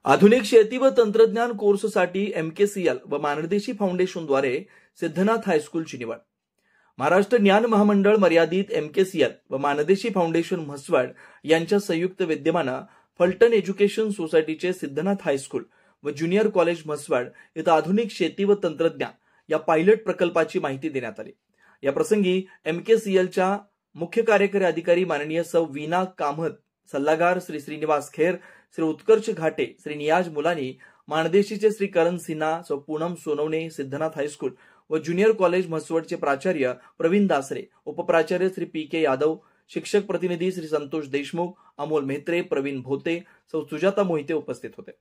आधुनिक शेती व तंत्रज्ञान कोर्ससाठी MKCL व माणदेशी फाउंडेशनद्वारे सिद्धनाथ हायस्कूलची निवड. महाराष्ट्र ज्ञान महामंडळ मर्यादित MKCL व माणदेशी फाउंडेशन म्हसवड यांच्या संयुक्त विद्यमाने फलटण एज्युकेशन सोसायटीचे सिद्धनाथ हायस्कूल व ज्युनियर कॉलेज म्हसवड इथं आधुनिक शेती व तंत्रज्ञान या पायलट प्रकल्पाची माहिती देण्यात आली. या प्रसंगी MKCLच्या मुख्य कार्यकारी अधिकारी माननीय सौ वीना कामत, सल्लागार श्री श्रीनिवास खेर, श्री उत्कर्ष घाटे, श्री नियाज मुलानी, माणदेशीचे श्री करण सिन्हा, सौ पूनम सोनवणे, सिद्धनाथ हायस्कूल व ज्युनियर कॉलेज म्हसवडचे प्राचार्य प्रवीण दासरे, उपप्राचार्य श्री PK यादव, शिक्षक प्रतिनिधी श्री संतोष देशमुख, अमोल मेहत्रे, प्रवीण भोते, सौ सुजाता मोहिते उपस्थित होते.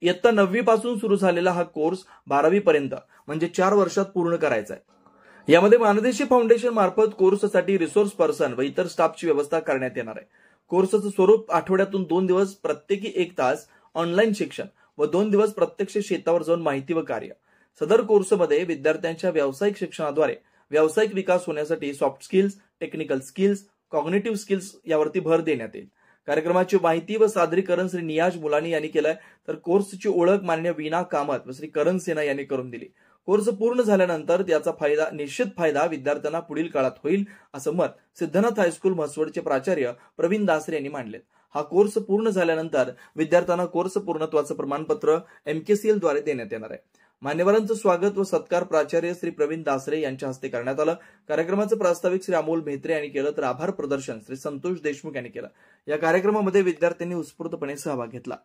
इयत्ता 9वी पासून सुरू झालेला हा कोर्स 12वी पर्यंत म्हणजे 4 वर्षात पूर्ण करायचा आहे. यामध्ये माणदेशी फाउंडेशन मार्फत कोर्ससाठी रिसोर्स पर्सन व इतर स्टाफची व्यवस्था करण्यात येणार आहे. कोर्सचं स्वरूप आठवड्यातून 2 दिवस प्रत्येकी 1 तास ऑनलाईन शिक्षण व 2 दिवस प्रत्यक्ष शेतावर जाऊन माहिती व कार्य. सदर कोर्समध्ये विद्यार्थ्यांच्या व्यावसायिक शिक्षणाद्वारे व्यावसायिक विकास होण्यासाठी soft skills, technical skills, cognitive skills यावरती भर देण्यात येईल. कार्यक्रमाची माहिती व सादरीकरण श्री नियाज मुलानी यांनी केलंय, तर कोर्सची ओळख मान्य वीना कामत व श्री करण सिन्हा यांनी करून दिली. कोर्स पूर्ण झाल्यानंतर त्याचा निश्चित फायदा विद्यार्थ्यांना पुढील काळात होईल असं मत सिद्धनाथ हायस्कूल म्हसवडचे प्राचार्य प्रवीण दासरे यांनी मांडले. हा कोर्स पूर्ण झाल्यानंतर विद्यार्थ्यांना कोर्स पूर्णत्वाचं प्रमाणपत्र MKCL द्वारे देण्यात येणार आहे. मान्यवरांचं स्वागत व सत्कार प्राचार्य श्री प्रवीण दासरे यांच्या हस्ते करण्यात आलं. कार्यक्रमाचं प्रास्ताविक श्री अमोल मेहत्रे यांनी केलं, तर आभार प्रदर्शन श्री संतोष देशमुख यांनी केलं. या कार्यक्रमामध्ये विद्यार्थ्यांनी उत्स्फूर्तपणे सहभाग घेतला.